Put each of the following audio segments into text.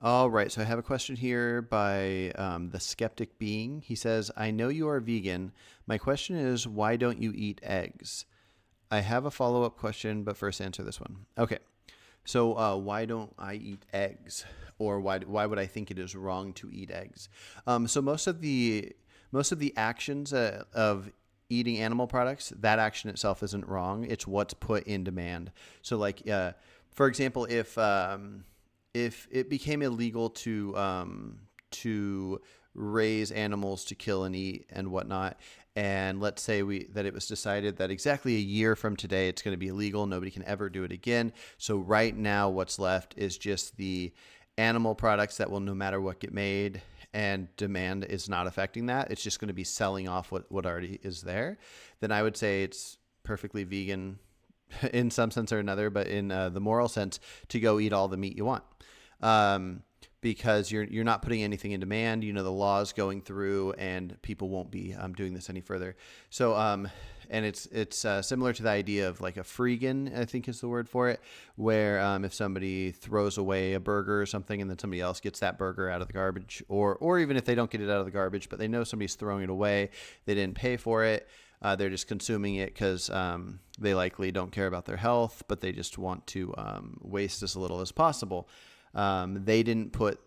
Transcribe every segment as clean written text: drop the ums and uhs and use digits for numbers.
All right, so I have a question here by the Skeptic Being. He says, I know you are vegan. My question is, why don't you eat eggs? I have a follow up question, but first answer this one. Okay, so why don't I eat eggs? Or why would I think it is wrong to eat eggs? So most of the actions of eating animal products, that action itself isn't wrong. It's what's put in demand. So, like, for example, if it became illegal to raise animals to kill and eat and whatnot, and let's say that it was decided that exactly a year from today it's going to be illegal, nobody can ever do it again. So right now, what's left is just the animal products that will no matter what get made, and demand is not affecting that. It's just going to be selling off what already is there. Then I would say it's perfectly vegan in some sense or another, but in the moral sense, to go eat all the meat you want, because you're not putting anything in demand. You know, the law is going through, and people won't be doing this any further. So, and it's similar to the idea of like a freegan, I think is the word for it, where if somebody throws away a burger or something, and then somebody else gets that burger out of the garbage, or even if they don't get it out of the garbage, but they know somebody's throwing it away, they didn't pay for it. They're just consuming it because they likely don't care about their health, but they just want to waste as little as possible. They didn't put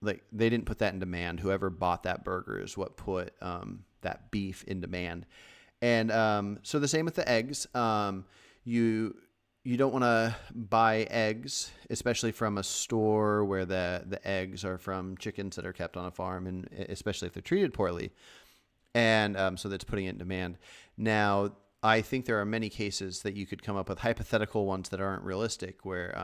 that in demand. Whoever bought that burger is what put that beef in demand. And so the same with the eggs. You don't want to buy eggs, especially from a store where the eggs are from chickens that are kept on a farm, and especially if they're treated poorly. And so that's putting it in demand. Now, I think there are many cases that you could come up with, hypothetical ones that aren't realistic, where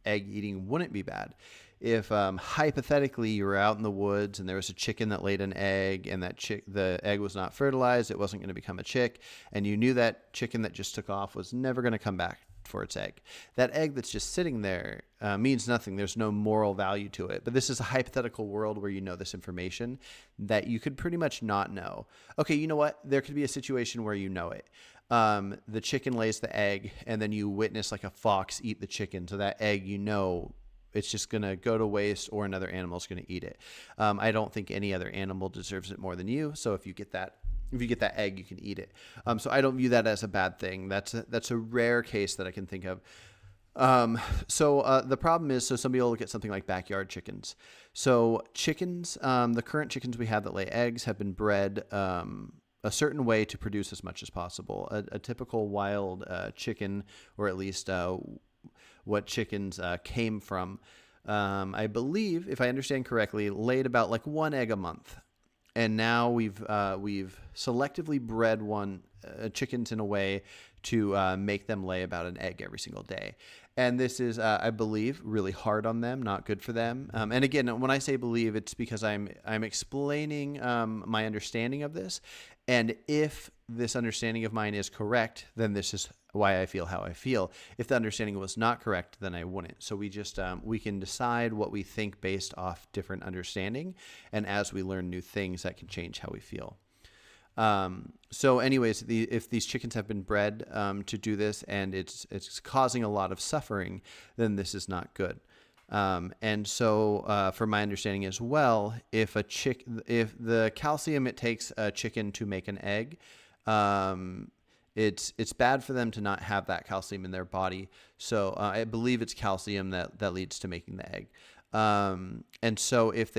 egg eating wouldn't be bad. If hypothetically you were out in the woods and there was a chicken that laid an egg, and the egg was not fertilized, it wasn't going to become a chick, and you knew that chicken that just took off was never going to come back for its egg. That egg that's just sitting there means nothing. There's no moral value to it. But this is a hypothetical world where you know this information that you could pretty much not know. Okay, you know what? There could be a situation where you know it. The chicken lays the egg, and then you witness like a fox eat the chicken. So that egg, you know, it's just going to go to waste, or another animal is going to eat it. I don't think any other animal deserves it more than you. So if you get that egg, you can eat it. So I don't view that as a bad thing. That's a rare case that I can think of. So the problem is, so somebody will look at something like backyard chickens. So chickens, the current chickens we have that lay eggs have been bred a certain way to produce as much as possible. A typical wild chicken, or at least what chickens came from, I believe, if I understand correctly, laid about like one egg a month. And now we've selectively bred chickens in a way to make them lay about an egg every single day. And this is, I believe, really hard on them, not good for them. And again, when I say believe, it's because I'm explaining my understanding of this. And if this understanding of mine is correct, then this is why I feel how I feel. If the understanding was not correct, then I wouldn't. So we can decide what we think based off different understanding. And as we learn new things, that can change how we feel. So anyways, if these chickens have been bred to do this, and it's causing a lot of suffering, then this is not good. And so, from my understanding as well, if the calcium it takes a chicken to make an egg, it's bad for them to not have that calcium in their body. So I believe it's calcium that leads to making the egg. And so if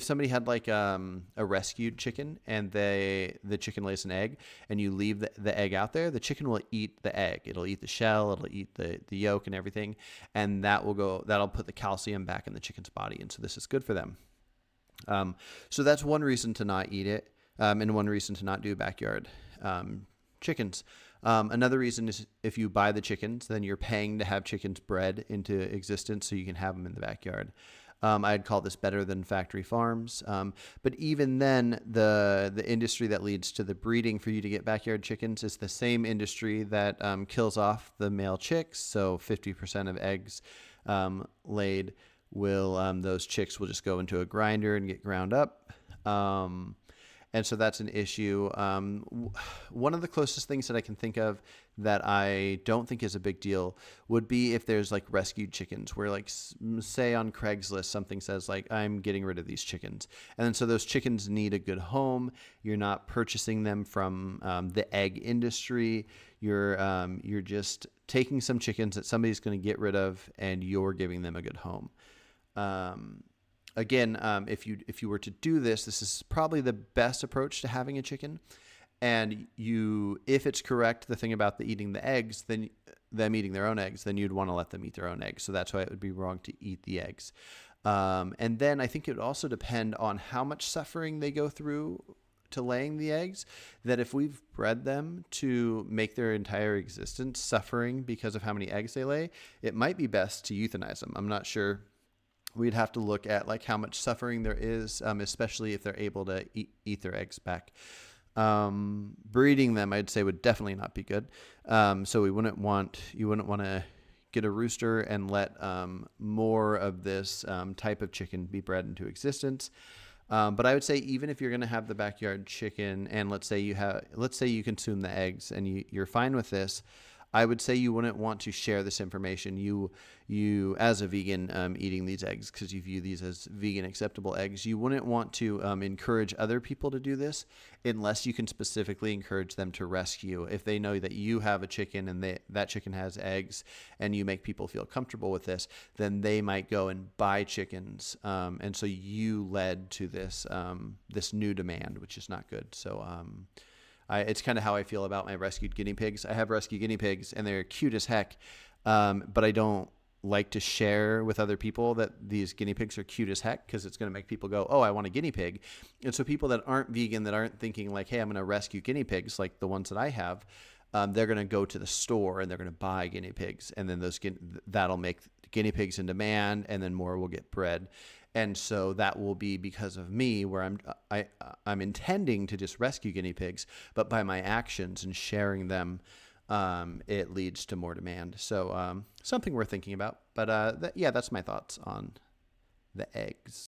somebody had like a rescued chicken, and the chicken lays an egg, and you leave the egg out there, the chicken will eat the egg. It'll eat the shell, it'll eat the yolk and everything, and that'll put the calcium back in the chicken's body. And so this is good for them. So that's one reason to not eat it, and one reason to not do backyard chickens. Another reason is, if you buy the chickens, then you're paying to have chickens bred into existence so you can have them in the backyard. I'd call this better than factory farms. But even then, the industry that leads to the breeding for you to get backyard chickens is the same industry that kills off the male chicks. So 50% of eggs laid those chicks will just go into a grinder and get ground up. And so that's an issue. One of the closest things that I can think of that I don't think is a big deal would be if there's like rescued chickens where like say on Craigslist something says like I'm getting rid of these chickens, and then so those chickens need a good home. You're not purchasing them from the egg industry. You're just taking some chickens that somebody's going to get rid of, and you're giving them a good home. Um, Again, if you were to do this, this is probably the best approach to having a chicken. And if it's correct, the thing about eating the eggs, then them eating their own eggs, then you'd want to let them eat their own eggs. So that's why it would be wrong to eat the eggs. And then I think it would also depend on how much suffering they go through to laying the eggs, that if we've bred them to make their entire existence suffering because of how many eggs they lay, it might be best to euthanize them. I'm not sure. We'd have to look at like how much suffering there is, especially if they're able to eat their eggs back. Breeding them, I'd say, would definitely not be good. So you wouldn't want to get a rooster and let more of this type of chicken be bred into existence. But I would say even if you're going to have the backyard chicken, and let's say you consume the eggs and you're fine with this, I would say you wouldn't want to share this information. You as a vegan eating these eggs, because you view these as vegan acceptable eggs, you wouldn't want to encourage other people to do this unless you can specifically encourage them to rescue. If they know that you have a chicken and that chicken has eggs and you make people feel comfortable with this, then they might go and buy chickens. And so you led to this new demand, which is not good. So it's kind of how I feel about my rescued guinea pigs. I have rescue guinea pigs, and they're cute as heck, but I don't like to share with other people that these guinea pigs are cute as heck, because it's going to make people go, oh, I want a guinea pig. And so people that aren't vegan, that aren't thinking like, hey, I'm going to rescue guinea pigs like the ones that I have, they're going to go to the store and they're going to buy guinea pigs, and then that'll make guinea pigs in demand, and then more will get bred. And so that will be because of me, where I'm intending to just rescue guinea pigs, but by my actions and sharing them, it leads to more demand. So something worth thinking about. But yeah, that's my thoughts on the eggs.